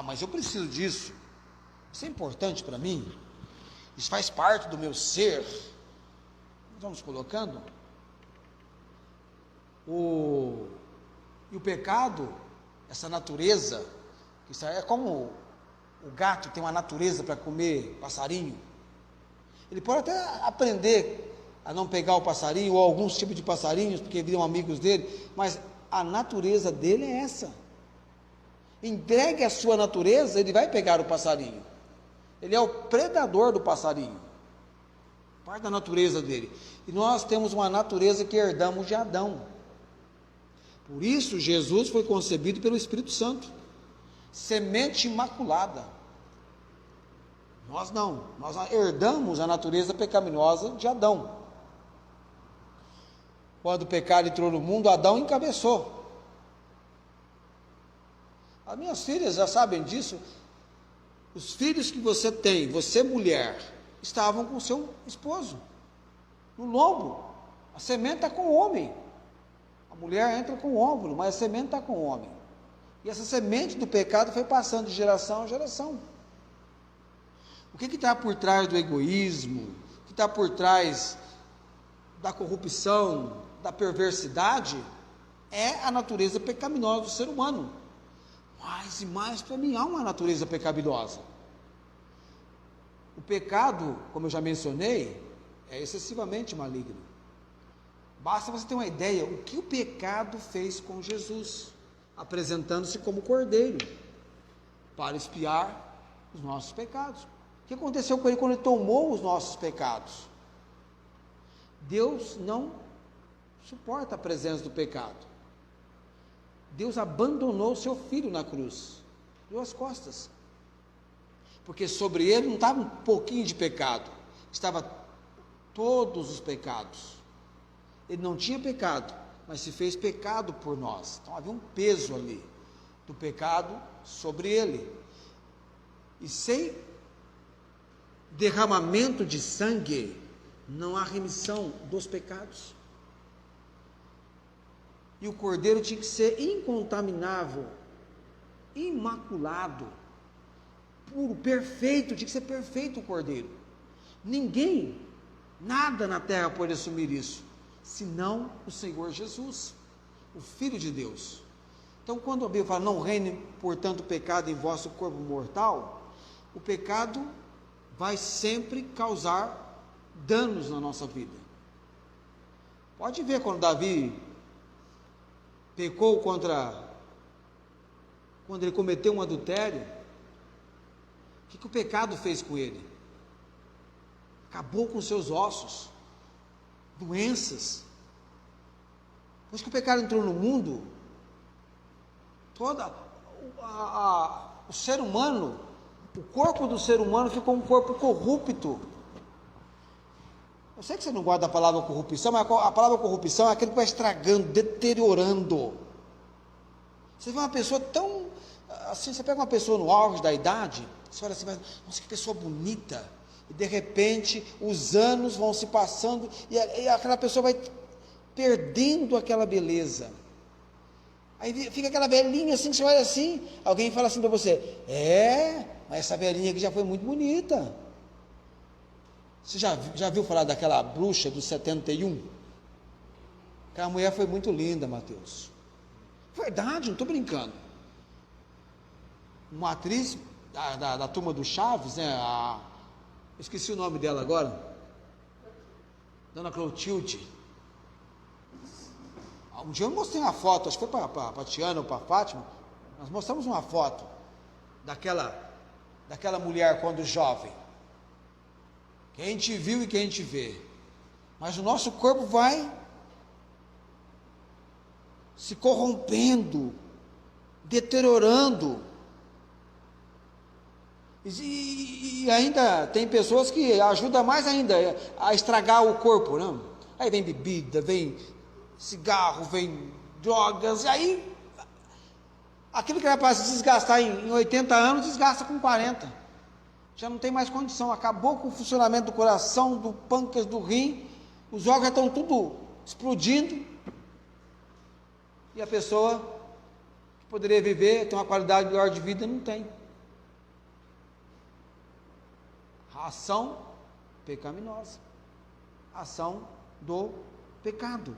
Mas eu preciso disso. Isso é importante para mim. Isso faz parte do meu ser. Nós vamos colocando. E o pecado, essa natureza, isso é como o gato tem uma natureza para comer passarinho. Ele pode até aprender a não pegar o passarinho, ou alguns tipos de passarinhos, porque viram amigos dele, mas a natureza dele é essa. Entregue a sua natureza, ele vai pegar o passarinho. Ele é o predador do passarinho. Parte da natureza dele. E nós temos uma natureza que herdamos de Adão. Por isso, Jesus foi concebido pelo Espírito Santo. Semente imaculada. Nós não. Nós herdamos a natureza pecaminosa de Adão. Quando o pecado entrou no mundo, Adão encabeçou. As minhas filhas já sabem disso. Os filhos que você tem, você mulher, estavam com seu esposo, no lombo. A semente está com o homem. A mulher entra com o óvulo, mas a semente está com o homem. E essa semente do pecado foi passando de geração a geração. O que está por trás do egoísmo? O que está por trás da corrupção, da perversidade? É a natureza pecaminosa do ser humano. Mais e mais, para mim, há uma natureza pecaminosa. O pecado, como eu já mencionei, é excessivamente maligno. Basta você ter uma ideia, o que o pecado fez com Jesus, apresentando-se como cordeiro, para expiar os nossos pecados. O que aconteceu com ele quando ele tomou os nossos pecados? Deus não suporta a presença do pecado. Deus abandonou o seu filho na cruz, deu as costas, porque sobre ele não estava um pouquinho de pecado, estava todos os pecados. Ele não tinha pecado, mas se fez pecado por nós. Então havia um peso ali do pecado sobre ele. E sem derramamento de sangue não há remissão dos pecados. E o cordeiro tinha que ser incontaminável, imaculado, puro, perfeito, tinha que ser perfeito o cordeiro. Ninguém, nada na terra pode assumir isso, senão o Senhor Jesus, o Filho de Deus. Então, quando a Bíblia fala, não reine, portanto, o pecado em vosso corpo mortal, o pecado vai sempre causar danos na nossa vida. Pode ver quando Davi pecou quando ele cometeu um adultério, o que o pecado fez com ele? Acabou com seus ossos, doenças. Depois que o pecado entrou no mundo, o ser humano, o corpo do ser humano ficou um corpo corrupto. Eu sei que você não gosta da palavra corrupção, mas a palavra corrupção é aquele que vai estragando, deteriorando. Você vê uma pessoa tão, assim, você pega uma pessoa no auge da idade, você olha assim, nossa, que pessoa bonita, e de repente os anos vão se passando, e aquela pessoa vai perdendo aquela beleza. Aí fica aquela velhinha assim, que você olha assim, alguém fala assim para você, mas essa velhinha aqui já foi muito bonita. Você já viu falar daquela bruxa dos 71? Aquela mulher foi muito linda, Mateus. Verdade, não estou brincando. Uma atriz da turma do Chaves, né? Eu esqueci o nome dela agora. Dona Clotilde. Um dia eu mostrei uma foto, acho que foi para a Tiana ou para a Fátima. Nós mostramos uma foto daquela mulher quando jovem. Que a gente viu e que a gente vê. Mas o nosso corpo vai se corrompendo, deteriorando. E ainda tem pessoas que ajudam mais ainda a estragar o corpo, né? Aí vem bebida, vem cigarro, vem drogas, e aí aquilo que era para se desgastar em 80 anos, desgasta com 40. Já não tem mais condição, acabou com o funcionamento do coração, do pâncreas, do rim, os órgãos já estão tudo explodindo, e a pessoa que poderia viver, ter uma qualidade melhor de vida, não tem. A ação pecaminosa, a ação do pecado.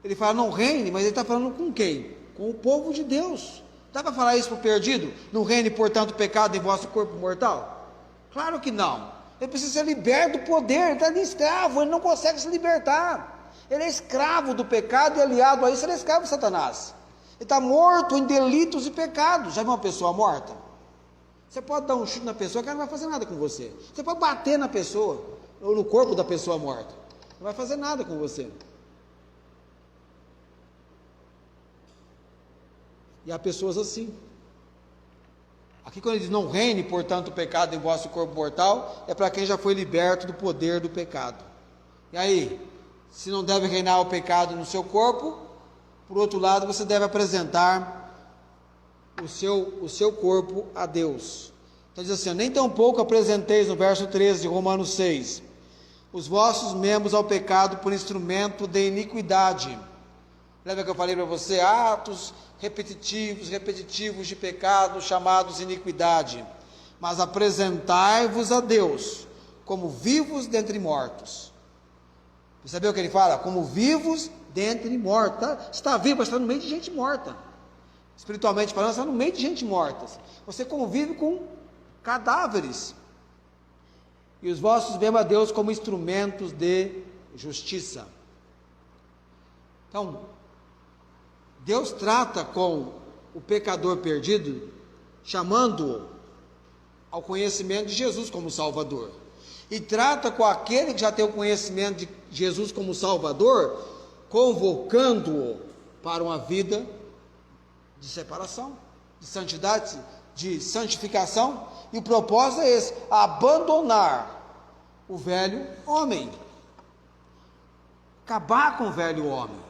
Ele fala, não reine, mas ele está falando com quem? Com o povo de Deus. Dá para falar isso para o perdido? Não reine, portanto, o pecado em vosso corpo mortal? Claro que não. Ele precisa ser liberto do poder, ele está escravo, ele não consegue se libertar. Ele é escravo do pecado e aliado a isso, ele é escravo de Satanás. Ele está morto em delitos e pecados. Já viu uma pessoa morta? Você pode dar um chute na pessoa que ela não vai fazer nada com você. Você pode bater na pessoa, ou no corpo da pessoa morta. Não vai fazer nada com você. E há pessoas assim. Aqui quando ele diz, não reine, portanto, o pecado em vosso corpo mortal, é para quem já foi liberto do poder do pecado. E aí, se não deve reinar o pecado no seu corpo, por outro lado, você deve apresentar o seu corpo a Deus. Então diz assim, nem tão pouco apresenteis, no verso 13 de Romanos 6, os vossos membros ao pecado por instrumento de iniquidade. Lembra que eu falei para você, atos repetitivos de pecado, chamados iniquidade, mas apresentai-vos a Deus, como vivos dentre mortos. Percebeu o que ele fala? Como vivos dentre mortos. Você está vivo, mas está no meio de gente morta. Espiritualmente falando, você está no meio de gente morta. Você convive com cadáveres. E os vossos membros a Deus como instrumentos de justiça. Então, Deus trata com o pecador perdido, chamando-o ao conhecimento de Jesus como Salvador. E trata com aquele que já tem o conhecimento de Jesus como Salvador, convocando-o para uma vida de separação, de santidade, de santificação. E o propósito é esse, abandonar o velho homem. Acabar com o velho homem.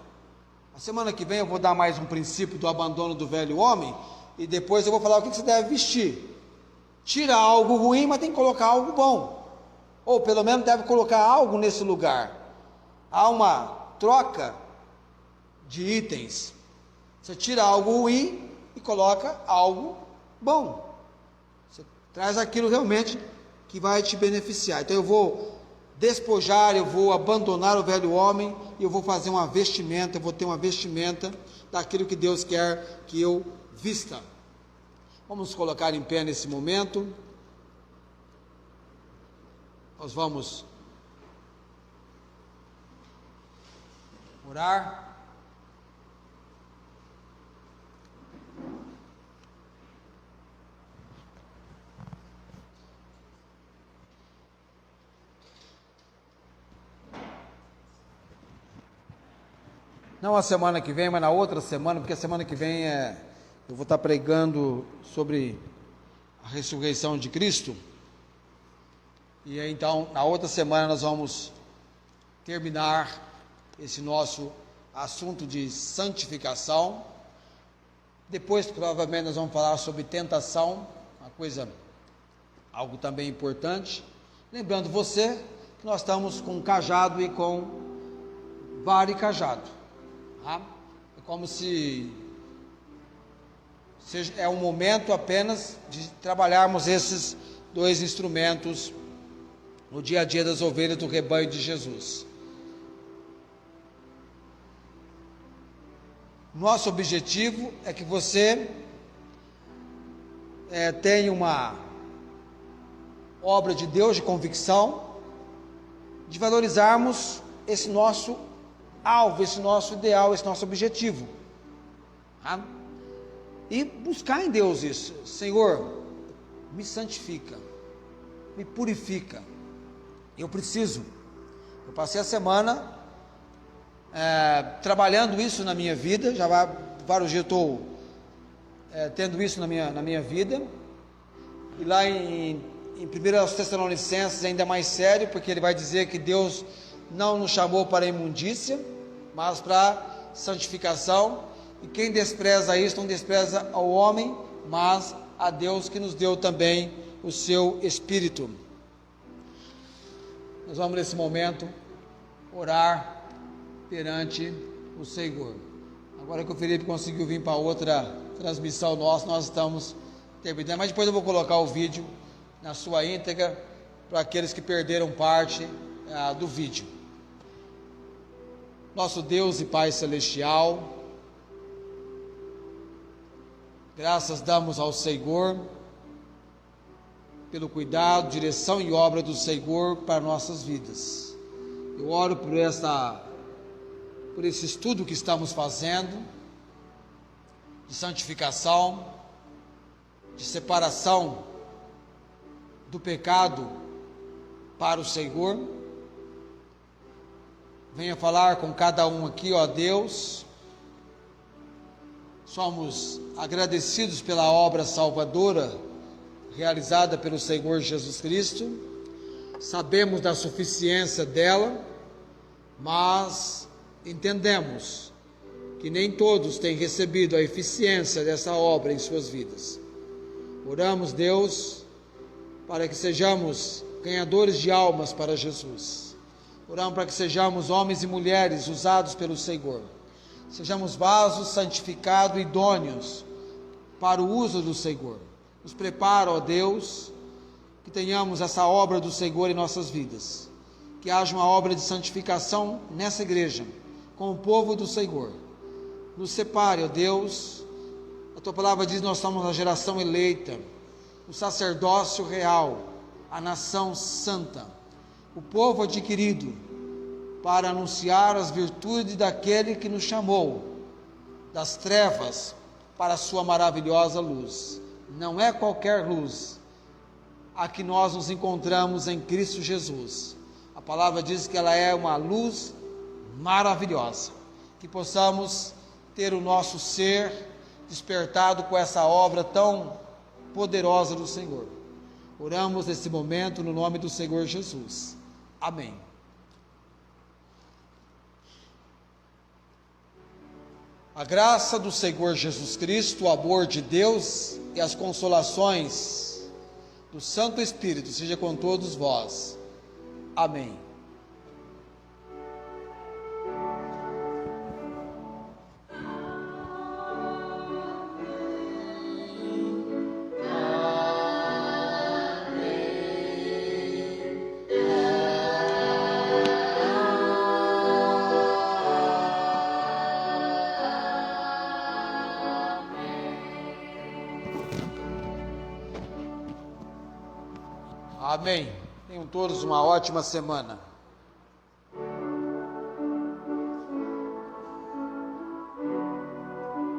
A semana que vem eu vou dar mais um princípio do abandono do velho homem, e depois eu vou falar o que você deve vestir. Tira algo ruim, mas tem que colocar algo bom. Ou pelo menos deve colocar algo nesse lugar. Há uma troca de itens. Você tira algo ruim e coloca algo bom. Você traz aquilo realmente que vai te beneficiar. Então eu vou despojar, eu vou abandonar o velho homem e eu vou fazer uma vestimenta, eu vou ter uma vestimenta daquilo que Deus quer que eu vista. Vamos colocar em pé nesse momento. Nós vamos orar. Não a semana que vem, mas na outra semana, porque a semana que vem eu vou estar pregando sobre a ressurreição de Cristo. E aí, então, na outra semana nós vamos terminar esse nosso assunto de santificação. Depois, provavelmente, nós vamos falar sobre tentação, algo também importante. Lembrando você que nós estamos com cajado e com vara e cajado. Tá? É como se é um momento apenas de trabalharmos esses dois instrumentos no dia a dia das ovelhas do rebanho de Jesus. Nosso objetivo é que você tenha uma obra de Deus de convicção, de valorizarmos esse nosso alvo, esse nosso ideal, esse nosso objetivo. Tá? E buscar em Deus isso. Senhor, me santifica, me purifica. Eu passei a semana trabalhando isso na minha vida, já há vários dias eu estou tendo isso na minha vida. E lá em 1 Tessalonicenses é ainda mais sério, porque ele vai dizer que Deus não nos chamou para a imundícia, mas para santificação. E quem despreza isso não despreza ao homem, mas a Deus que nos deu também o seu Espírito. Nós vamos nesse momento orar perante o Senhor. Agora que o Felipe conseguiu vir para outra transmissão nossa, nós estamos terminando, mas depois eu vou colocar o vídeo na sua íntegra para aqueles que perderam parte do vídeo. Nosso Deus e Pai Celestial, graças damos ao Senhor pelo cuidado, direção e obra do Senhor para nossas vidas. Eu oro por esse estudo que estamos fazendo, de santificação, de separação do pecado para o Senhor. Venha falar com cada um aqui, ó Deus. Somos agradecidos pela obra salvadora realizada pelo Senhor Jesus Cristo. Sabemos da suficiência dela, mas entendemos que nem todos têm recebido a eficiência dessa obra em suas vidas. Oramos, Deus, para que sejamos ganhadores de almas para Jesus. Oramos para que sejamos homens e mulheres usados pelo Senhor. Sejamos vasos santificados e idôneos para o uso do Senhor. Nos prepara, ó Deus, que tenhamos essa obra do Senhor em nossas vidas. Que haja uma obra de santificação nessa igreja, com o povo do Senhor. Nos separe, ó Deus. A tua palavra diz que nós somos a geração eleita, o sacerdócio real, a nação santa, o povo adquirido, para anunciar as virtudes daquele que nos chamou das trevas para a sua maravilhosa luz. Não é qualquer luz a que nós nos encontramos em Cristo Jesus. A palavra diz que ela é uma luz maravilhosa, que possamos ter o nosso ser despertado com essa obra tão poderosa do Senhor. Oramos nesse momento no nome do Senhor Jesus. Amém. A graça do Senhor Jesus Cristo, o amor de Deus e as consolações do Santo Espírito seja com todos vós. Amém. Amém. Tenham todos uma ótima semana.